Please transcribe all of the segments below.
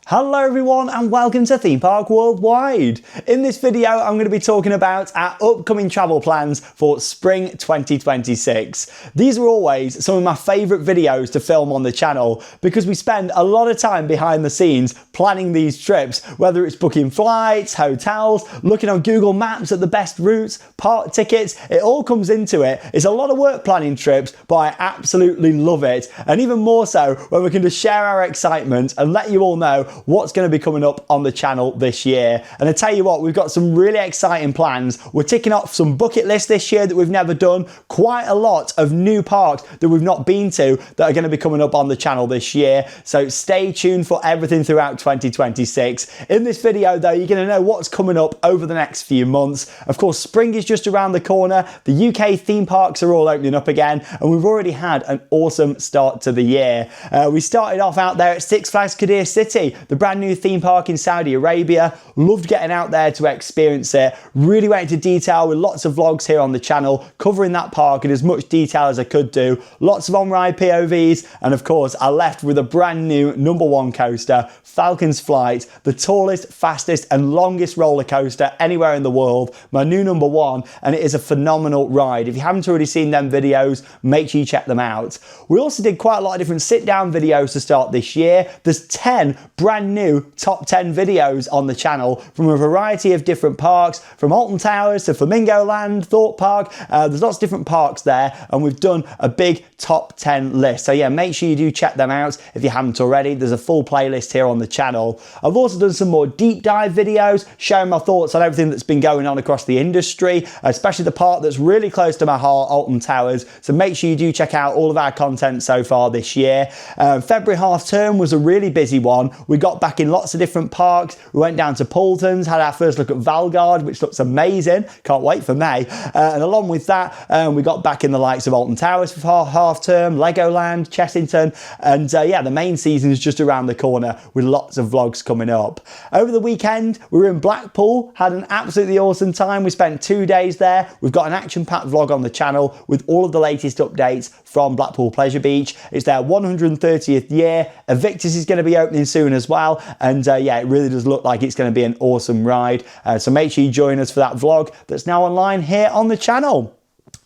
Hello everyone and welcome to Theme Park Worldwide. In this video I'm going to be talking about our upcoming travel plans for spring 2026. These are always some of my favourite videos to film on the channel because we spend a lot of time behind the scenes planning these trips, whether it's booking flights, hotels, looking on Google Maps at the best routes, park tickets. It all comes into it. It's a lot of work planning trips, but I absolutely love it, and even more so when we can just share our excitement and let you all know what's going to be coming up on the channel this year. And I tell you what, we've got some really exciting plans. We're ticking off some bucket lists this year that we've never done, quite a lot of new parks that we've not been to that are going to be coming up on the channel this year. So stay tuned for everything throughout 2026. In this video though, you're going to know what's coming up over the next few months. Of course, spring is just around the corner. The UK theme parks are all opening up again, and we've already had an awesome start to the year. We started off out there at Six Flags Qadir City, the brand new theme park in Saudi Arabia. Loved getting out there to experience it. Really went into detail with lots of vlogs here on the channel covering that park in as much detail as I could do. Lots of on-ride POVs, and of course I left with a brand new #1 coaster, Falcon's Flight, the tallest, fastest and longest roller coaster anywhere in the world. My new #1, and it is a phenomenal ride. If you haven't already seen them videos, make sure you check them out. We also did quite a lot of different sit-down videos to start this year. There's 10 brand new top 10 videos on the channel from a variety of different parks, from Alton Towers to Flamingo Land, Thorpe Park. There's lots of different parks there, and we've done a big top 10 list. So yeah, make sure you do check them out if you haven't already. There's a full playlist here on the channel. I've also done some more deep dive videos showing my thoughts on everything that's been going on across the industry, especially the part that's really close to my heart, Alton Towers. So make sure you do check out all of our content so far this year. February half term was a really busy one. We got back in lots of different parks. We went down to Poultons, had our first look at Valgard, which looks amazing. Can't wait for May. And along with that, we got back in the likes of Alton Towers for half term, Legoland, Chessington, and yeah, the main season is just around the corner with lots of vlogs coming up. Over the weekend, we were in Blackpool, had an absolutely awesome time. We spent 2 days there. We've got an action-packed vlog on the channel with all of the latest updates from Blackpool Pleasure Beach. It's their 130th year. Invictus is going to be opening soon as well, and yeah, it really does look like it's going to be an awesome ride. So make sure you join us for that vlog that's now online here on the channel.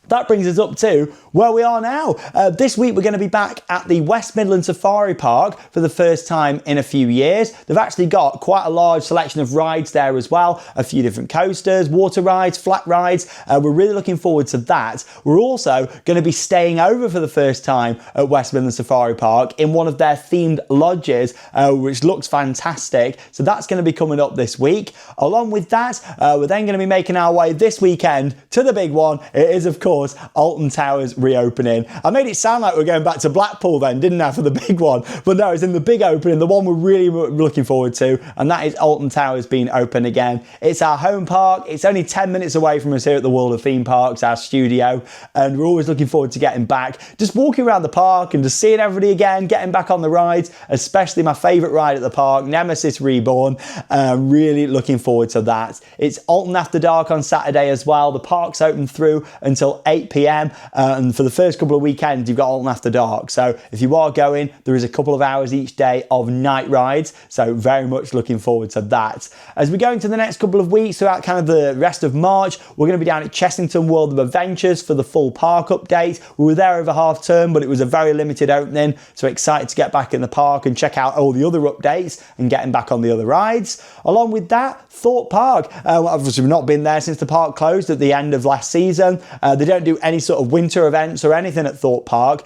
That brings us up to where we are now. This week we're going to be back at the West Midlands Safari Park for the first time in a few years. They've actually got quite a large selection of rides there as well. A few different coasters, water rides, flat rides. We're really looking forward to that. We're also going to be staying over for the first time at West Midlands Safari Park in one of their themed lodges, which looks fantastic. So that's going to be coming up this week. Along with that, we're then going to be making our way this weekend to the big one. It is, of course, Alton Towers reopening. I made it sound like we're going back to Blackpool then, didn't I, for the big one? But no, it's in the big opening, the one we're really looking forward to, and that is Alton Towers being open again. It's our home park. It's only 10 minutes away from us here at the World of Theme Parks, our studio, and we're always looking forward to getting back. Just walking around the park and just seeing everybody again, getting back on the rides, especially my favourite ride at the park, Nemesis Reborn. Really looking forward to that. It's Alton After Dark on Saturday as well. The park's open through until 8 p.m. And for the first couple of weekends, you've got Alton After Dark. So if you are going, there is a couple of hours each day of night rides. So very much looking forward to that. As we go into the next couple of weeks, throughout kind of the rest of March, we're going to be down at Chessington World of Adventures for the full park update. We were there over half term, but it was a very limited opening. So excited to get back in the park and check out all the other updates and getting back on the other rides. Along with that, Thorpe Park. Obviously, we've not been there since the park closed at the end of last season. They don't do any sort of winter events or anything at Thorpe Park,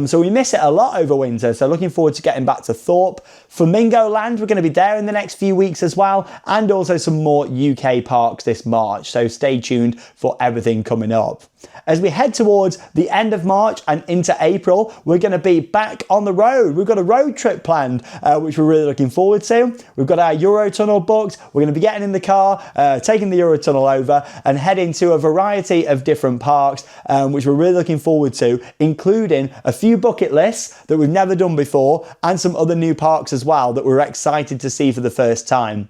so we miss it a lot over winter. So looking forward to getting back to Thorpe. Flamingo Land, we're going to be there in the next few weeks as well, and also some more UK parks this March. So stay tuned for everything coming up. As we head towards the end of March and into April, we're going to be back on the road. We've got a road trip planned, which we're really looking forward to. We've got our Eurotunnel booked. We're going to be getting in the car, taking the Eurotunnel over and heading to a variety of different parks, which we're really looking forward to, including a few bucket lists that we've never done before and some other new parks as well that we're excited to see for the first time.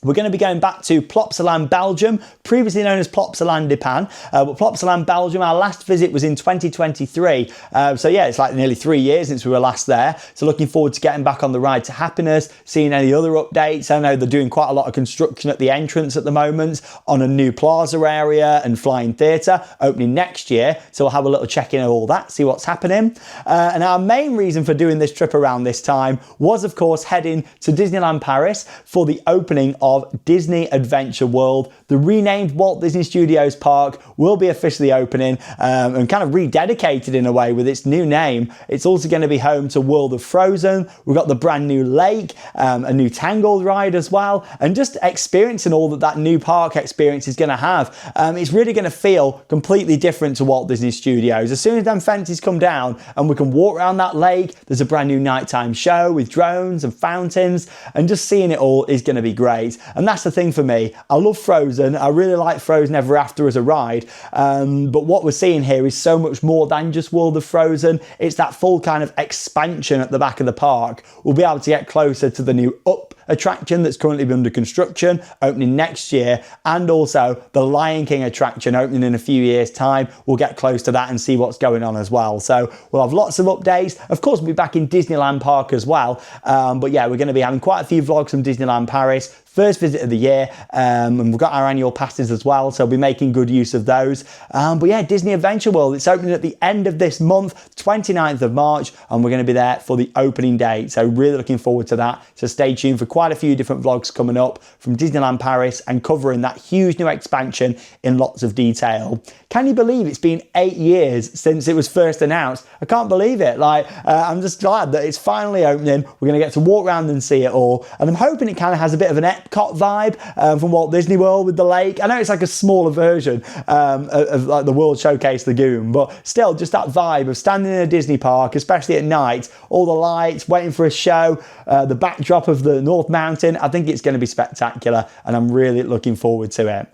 We're going to be going back to Plopsaland, Belgium, previously known as Plopsaland, Japan. But Plopsaland, Belgium, our last visit was in 2023. So yeah, it's like nearly 3 years since we were last there. So looking forward to getting back on the ride to happiness, seeing any other updates. I know they're doing quite a lot of construction at the entrance at the moment on a new plaza area and flying theatre opening next year. So we'll have a little check-in of all that, see what's happening. And our main reason for doing this trip around this time was, of course, heading to Disneyland Paris for the opening of Disney Adventure World. The renamed Walt Disney Studios Park will be officially opening and kind of rededicated in a way with its new name. It's also going to be home to World of Frozen. We've got the brand new lake, a new Tangled ride as well, and just experiencing all that new park experience is going to have. It's really going to feel completely different to Walt Disney Studios. As soon as them fences come down and we can walk around that lake, there's a brand new nighttime show with drones and fountains, and just seeing it all is going to be great. And that's the thing for me. I love Frozen. I really like Frozen Ever After as a ride. But what we're seeing here is so much more than just World of Frozen. It's that full kind of expansion at the back of the park. We'll be able to get closer to the new Up attraction that's currently under construction, opening next year, and also the Lion King attraction opening in a few years' time. We'll get close to that and see what's going on as well. So we'll have lots of updates. Of course, we'll be back in Disneyland Park as well. But yeah, we're going to be having quite a few vlogs from Disneyland Paris. First visit of the year, and we've got our annual passes as well, so we'll be making good use of those. But yeah, Disney Adventure World, it's opening at the end of this month, 29th of March, and we're going to be there for the opening date. So really looking forward to that. So stay tuned for quite a few different vlogs coming up from Disneyland Paris and covering that huge new expansion in lots of detail. Can you believe it's been 8 years since it was first announced? I can't believe it. I'm just glad that it's finally opening. We're going to get to walk around and see it all, and I'm hoping it kind of has a bit of an Epcot vibe from Walt Disney World with the lake. I know it's like a smaller version of like the World Showcase Lagoon, but still just that vibe of standing in a Disney park, especially at night, all the lights, waiting for a show, the backdrop of the North Mountain. I think it's going to be spectacular, and I'm really looking forward to it.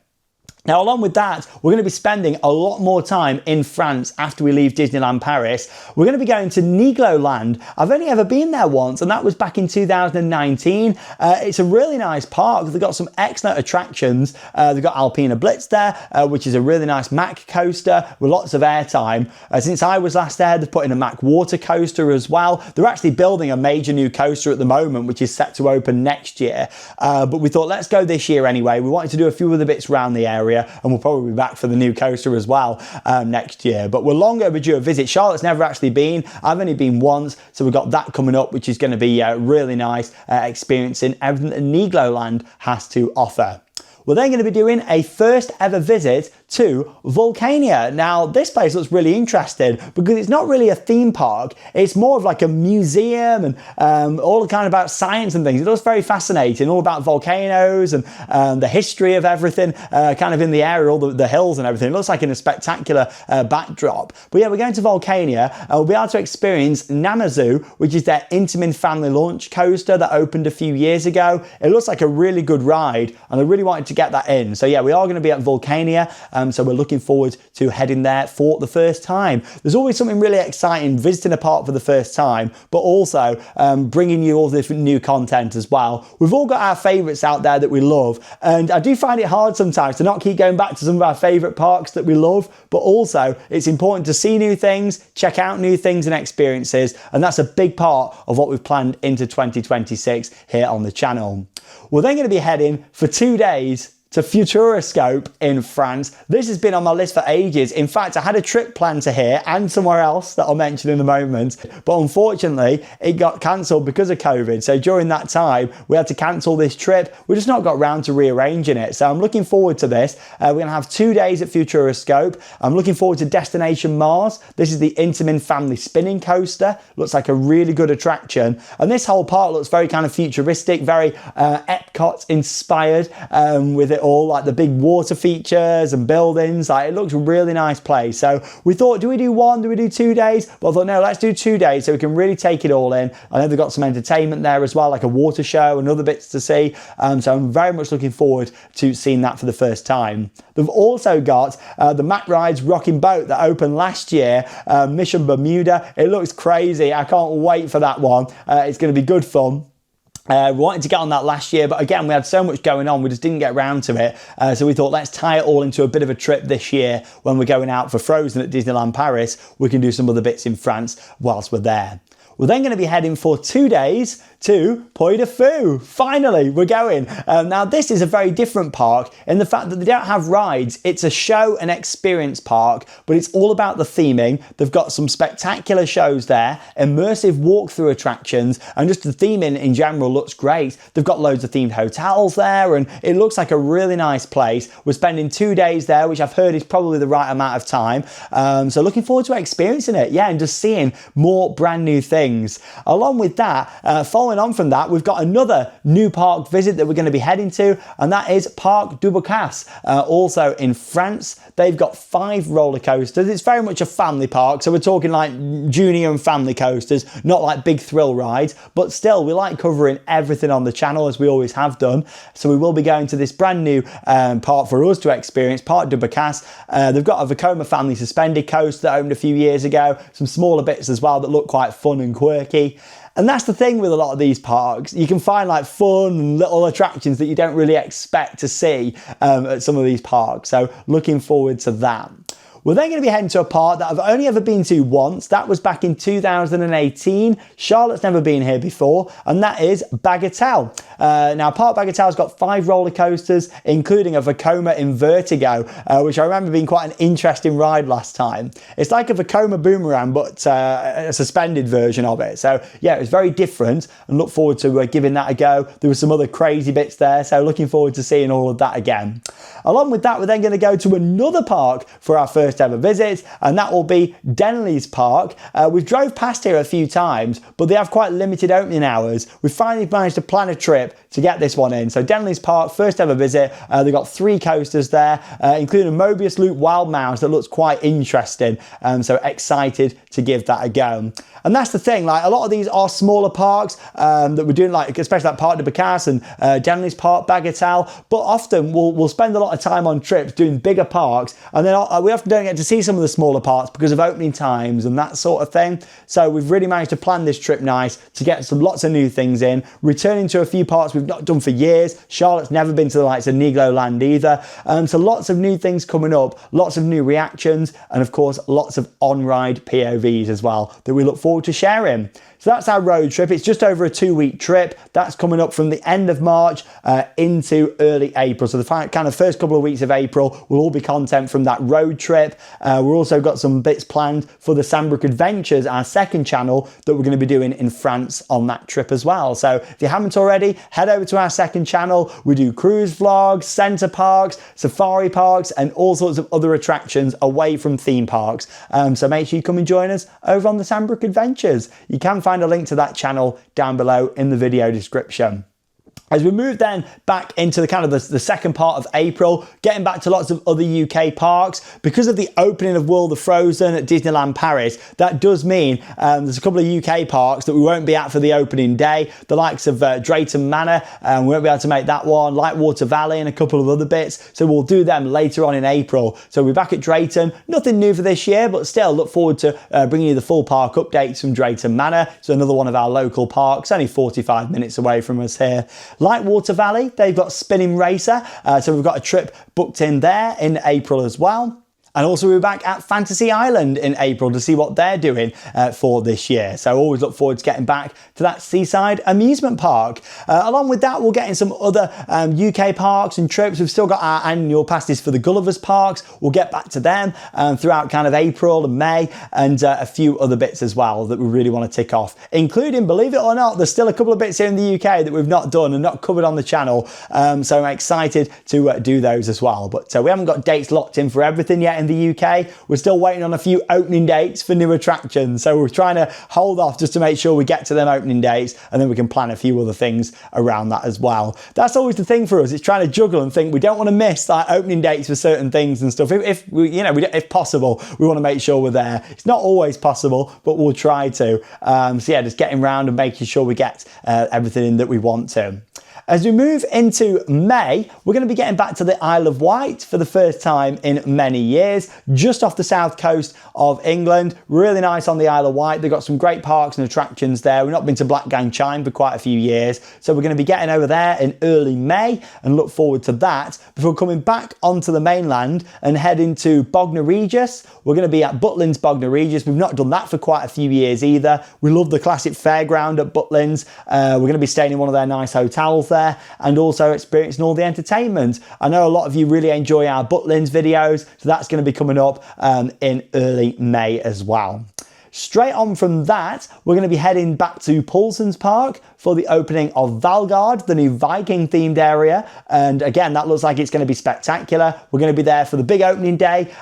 Now, along with that, we're going to be spending a lot more time in France after we leave Disneyland Paris. We're going to be going to Nigloland. I've only ever been there once, and that was back in 2019. It's a really nice park. They've got some excellent attractions. They've got Alpina Blitz there, which is a really nice Mack coaster with lots of airtime. Since I was last there, they've put in a Mack water coaster as well. They're actually building a major new coaster at the moment, which is set to open next year. But we thought, let's go this year anyway. We wanted to do a few other bits around the area, and we'll probably be back for the new coaster as well next year. But we're long overdue a visit. Charlotte's never actually been. I've only been once, so we've got that coming up, which is going to be really nice, experiencing everything that Nigloland has to offer. We're then going to be doing a first ever visit to Volcania. Now, this place looks really interesting because it's not really a theme park. It's more of like a museum and all kind of about science and things. It looks very fascinating, all about volcanoes and the history of everything kind of in the area, all the hills and everything. It looks like in a spectacular backdrop. But yeah, we're going to Volcania and we'll be able to experience Namazu, which is their Intamin family launch coaster that opened a few years ago. It looks like a really good ride, and I really wanted to get that in. So yeah, we are going to be at Volcania. So we're looking forward to heading there for the first time. There's always something really exciting visiting a park for the first time, but also bringing you all the different new content as well. We've all got our favourites out there that we love, and I do find it hard sometimes to not keep going back to some of our favourite parks that we love, but also it's important to see new things, check out new things and experiences, and that's a big part of what we've planned into 2026 here on the channel. We're then going to be heading for 2 days to Futuroscope in France. This has been on my list for ages. In fact, I had a trip planned to here and somewhere else that I'll mention in a moment, but unfortunately it got cancelled because of COVID. So during that time, we had to cancel this trip. We just not got round to rearranging it. So I'm looking forward to this. We're going to have 2 days at Futuroscope. I'm looking forward to Destination Mars. This is the Intamin family spinning coaster. Looks like a really good attraction. And this whole park looks very kind of futuristic, very Epcot inspired with it all, like the big water features and buildings. Like, it looks a really nice place. So we thought, do we do 1? Do we do 2 days? But I thought, no, let's do 2 days so we can really take it all in. I know they've got some entertainment there as well, like a water show and other bits to see. So I'm very much looking forward to seeing that for the first time. They've also got the Mack Rides Rocking Boat that opened last year, Mission Bermuda. It looks crazy. I can't wait for that one. It's going to be good fun. We wanted to get on that last year, but again, we had so much going on, we just didn't get around to it. So we thought, let's tie it all into a bit of a trip this year. When we're going out for Frozen at Disneyland Paris, we can do some other bits in France whilst we're there. We're then going to be heading for 2 days to Puy du Fou. Finally, we're going. Now, this is a very different park in the fact that they don't have rides. It's a show and experience park, but it's all about the theming. They've got some spectacular shows there, immersive walkthrough attractions, and just the theming in general looks great. They've got loads of themed hotels there, and it looks like a really nice place. We're spending 2 days there, which I've heard is probably the right amount of time. So looking forward to experiencing it, yeah, and just seeing more brand new things. Along with that, following on from that, we've got another new park visit that we're going to be heading to, and that is Parc du Bocage, also in France. They've got 5 roller coasters. It's very much a family park, so we're talking like junior and family coasters, not like big thrill rides, but still, we like covering everything on the channel as we always have done. So we will be going to this brand new park for us to experience, Parc du Bocage. They've got a Vekoma family suspended coaster that opened a few years ago, some smaller bits as well that look quite fun and quirky. And that's the thing with a lot of these parks. You can find like fun and little attractions that you don't really expect to see at some of these parks. So looking forward to that. We're then going to be heading to a park that I've only ever been to once. That was back in 2018. Charlotte's never been here before, and that is Bagatelle. Now, Parc Bagatelle's got 5 roller coasters, including a Vekoma Invertigo, which I remember being quite an interesting ride last time. It's like a Vekoma Boomerang, but a suspended version of it. So, yeah, it was very different, and look forward to giving that a go. There were some other crazy bits there, so looking forward to seeing all of that again. Along with that, we're then going to go to another park for our first ever visit, and that will be Denley's Park. We've drove past here a few times, but they have quite limited opening hours. We finally managed to plan a trip to get this one in. So Denley's Park, first ever visit. They've got 3 coasters there, including a Mobius Loop Wild Mouse that looks quite interesting. So excited to give that a go. And that's the thing, like a lot of these are smaller parks that we're doing, like especially like Parc du Bocage and Denley's Park, Bagatelle, but often we'll spend a lot of time on trips doing bigger parks, and then we often don't get to see some of the smaller parks because of opening times and that sort of thing. So we've really managed to plan this trip nice to get lots of new things in, returning to a few parks we've not done for years. Charlotte's never been to the likes of Negro Land either. So lots of new things coming up, lots of new reactions, and of course lots of on-ride POVs as well that we look forward to sharing. So that's our road trip. It's just over a 2-week trip. That's coming up from the end of March into early April. So the kind of first couple of weeks of April will all be content from that road trip. We've also got some bits planned for the Sandbrook Adventures, our second channel, that we're going to be doing in France on that trip as well. So if you haven't already, head over to our second channel. We do cruise vlogs, centre parks, safari parks, and all sorts of other attractions away from theme parks. So make sure you come and join us over on the Sandbrook Adventures. You can find a link to that channel down below in the video description. As we move then back into the kind of the second part of April, getting back to lots of other UK parks, because of the opening of World of Frozen at Disneyland Paris, that does mean there's a couple of UK parks that we won't be at for the opening day. The likes of Drayton Manor, we won't be able to make that one, Lightwater Valley and a couple of other bits. So we'll do them later on in April. So we'll be back at Drayton. Nothing new for this year, but still look forward to bringing you the full park updates from Drayton Manor. So another one of our local parks, only 45 minutes away from us here. Lightwater Valley, they've got Spinning Racer, so we've got a trip booked in there in April as well. And also we're back at Fantasy Island in April to see what they're doing for this year. So always look forward to getting back to that seaside amusement park. Along with that, we'll get in some other UK parks and trips. We've still got our annual passes for the Gulliver's Parks. We'll get back to them throughout kind of April and May, and a few other bits as well that we really want to tick off, including, believe it or not, there's still a couple of bits here in the UK that we've not done and not covered on the channel. So I'm excited to do those as well. But we haven't got dates locked in for everything yet in the UK. We're still waiting on a few opening dates for new attractions, so we're trying to hold off just to make sure we get to them opening dates, and then we can plan a few other things around that as well. That's always the thing for us, it's trying to juggle and think we don't want to miss like opening dates for certain things and stuff. If possible, we want to make sure we're there. It's not always possible, but we'll try to. So yeah, just getting around and making sure we get everything in that we want to. As we move into May, we're going to be getting back to the Isle of Wight for the first time in many years, just off the south coast of England. Really nice on the Isle of Wight. They've got some great parks and attractions there. We've not been to Blackgang Chine for quite a few years, so we're going to be getting over there in early May and look forward to that before coming back onto the mainland and heading to Bognor Regis. We're going to be at Butlins Bognor Regis. We've not done that for quite a few years either. We love the classic fairground at Butlins. We're going to be staying in one of their nice hotels there and also experiencing all the entertainment. I know a lot of you really enjoy our Butlins videos, so that's going to be coming up in early May as well. Straight on from that, we're going to be heading back to Paulsons Park for the opening of Valgard, the new Viking themed area. And again, that looks like it's going to be spectacular. We're going to be there for the big opening day,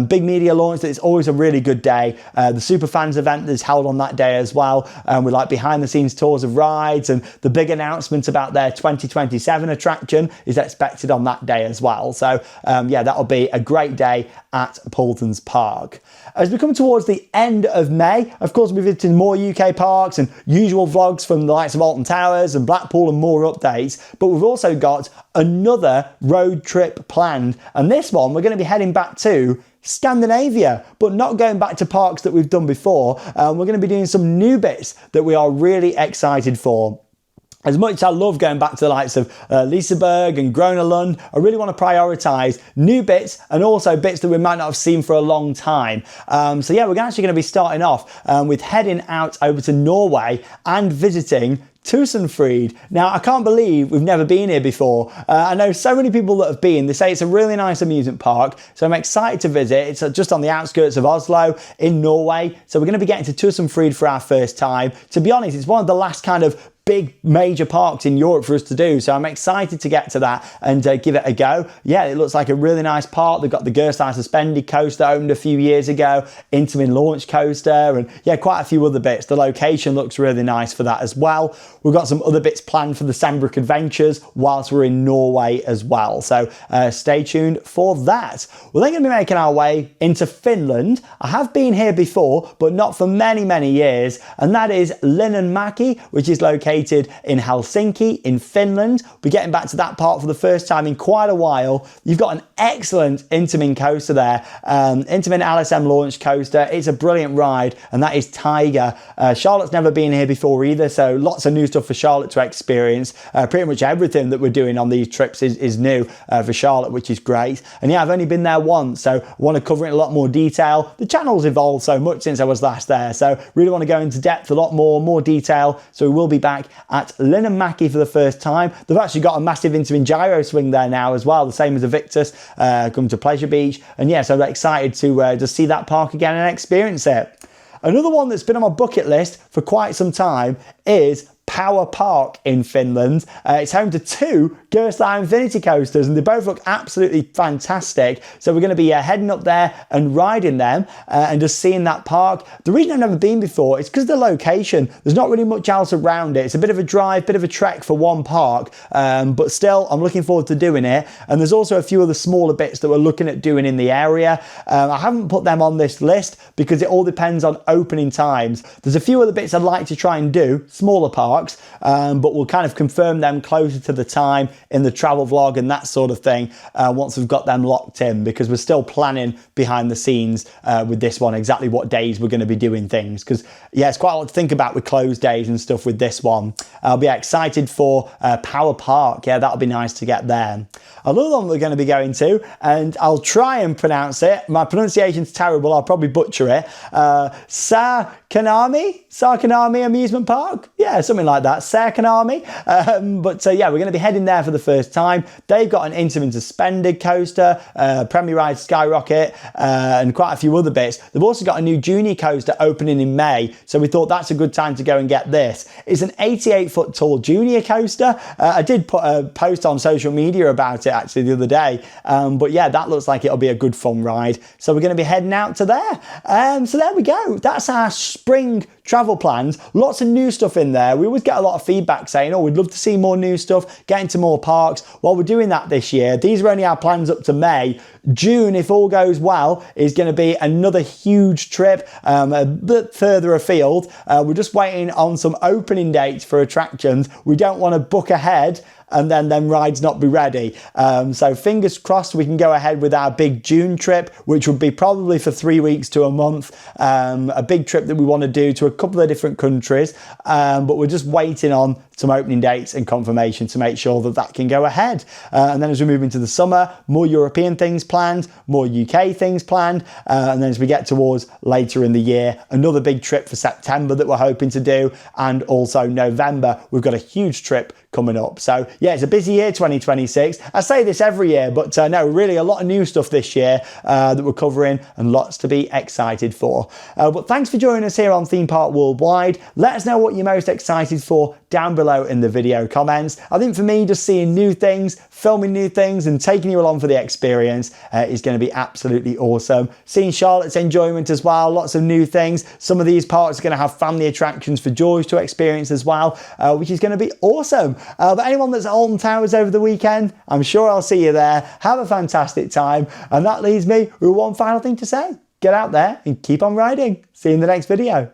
big media launch. It's always a really good day. The Superfans event is held on that day as well. With like behind the scenes tours of rides, and the big announcement about their 2027 attraction is expected on that day as well. So yeah, that'll be a great day at Paulsons Park. As we come towards the end of May, of course, we'll be visiting more UK parks and usual vlogs from the likes of Alton Towers and Blackpool and more updates. But we've also got another road trip planned. And this one, we're going to be heading back to Scandinavia, but not going back to parks that we've done before. We're going to be doing some new bits that we are really excited for. As much as I love going back to the likes of Liseberg and Gröna Lund, I really want to prioritise new bits and also bits that we might not have seen for a long time. So yeah, we're actually going to be starting off with heading out over to Norway and visiting Tusenfryd. Now, I can't believe we've never been here before. I know so many people that have been. They say it's a really nice amusement park, so I'm excited to visit. It's just on the outskirts of Oslo in Norway. So we're going to be getting to Tusenfryd for our first time. To be honest, it's one of the last kind of big major parks in Europe for us to do, so I'm excited to get to that and give it a go. Yeah, it looks like a really nice park. They've got the Gerstheim suspended coaster opened a few years ago, Intamin launch coaster, and yeah, quite a few other bits. The location looks really nice for that as well. We've got some other bits planned for the Sandbrook Adventures whilst we're in Norway as well, so stay tuned for that. We're then going to be making our way into Finland. I have been here before, but not for many years, and that is Linnanmäki, which is located in Helsinki in Finland. We're getting back to that part for the first time in quite a while. You've got an excellent Intamin coaster there, Intamin LSM launch coaster. It's a brilliant ride, and that is Tiger. Charlotte's never been here before either, so lots of new stuff for Charlotte to experience. Pretty much everything that we're doing on these trips is new for Charlotte, which is great. And yeah, I've only been there once, so I want to cover it in a lot more detail. The channel's evolved so much since I was last there, so really want to go into depth, a lot more detail. So we will be back at Linnanmäki for the first time. They've actually got a massive Intamin gyro swing there now as well, the same as the Victus, come to Pleasure Beach. And yeah, so I'm excited to see that park again and experience it. Another one that's been on my bucket list for quite some time is Power Park in Finland. It's home to two Gerstheim Infinity coasters, and they both look absolutely fantastic. So we're going to be heading up there and riding them and just seeing that park. The reason I've never been before is because of the location. There's not really much else around it. It's a bit of a drive, bit of a trek for one park, but still I'm looking forward to doing it. And there's also a few other smaller bits that we're looking at doing in the area. I haven't put them on this list because it all depends on opening times. There's a few other bits I'd like to try and do, smaller parks, but we'll kind of confirm them closer to the time in the travel vlog and that sort of thing once we've got them locked in, because we're still planning behind the scenes with this one exactly what days we're going to be doing things, because yeah, it's quite a lot to think about with closed days and stuff with this one. I'll be excited for Power Park. Yeah, that'll be nice to get there. Another one we're going to be going to, and I'll try and pronounce it. My pronunciation's terrible, I'll probably butcher it. Särkänami Amusement Park? Yeah, something like that. Särkänami. But yeah, we're going to be heading there for the first time. They've got an Intamin suspended coaster, Premier Ride Skyrocket, and quite a few other bits. They've also got a new junior coaster opening in May, so we thought that's a good time to go and get this. It's an 88-foot tall junior coaster. I did put a post on social media about it actually the other day, but yeah, that looks like it'll be a good fun ride. So we're going to be heading out to there. So there we go. That's our spring travel plans. Lots of new stuff in there. We always get a lot of feedback saying, oh, we'd love to see more new stuff, get into more parks. Well, we're doing that this year. These are only our plans up to May. June, if all goes well, is going to be another huge trip, a bit further afield. We're just waiting on some opening dates for attractions. We don't want to book ahead and then rides not be ready. So fingers crossed we can go ahead with our big June trip, which would be probably for 3 weeks to a month. A big trip that we want to do to a couple of different countries, but we're just waiting on some opening dates and confirmation to make sure that that can go ahead. And then as we move into the summer, more European things planned, more UK things planned. And then as we get towards later in the year, another big trip for September that we're hoping to do. And also November, we've got a huge trip coming up. So yeah, it's a busy year 2026. I say this every year, but no, really a lot of new stuff this year that we're covering and lots to be excited for. But thanks for joining us here on Theme Park Worldwide. Let us know what you're most excited for down below in the video comments. I think for me, just seeing new things, filming new things and taking you along for the experience is going to be absolutely awesome. Seeing Charlotte's enjoyment as well, lots of new things. Some of these parks are going to have family attractions for George to experience as well, which is going to be awesome. But anyone that's at Alton Towers over the weekend, I'm sure I'll see you there. Have a fantastic time. And that leaves me with one final thing to say. Get out there and keep on riding. See you in the next video.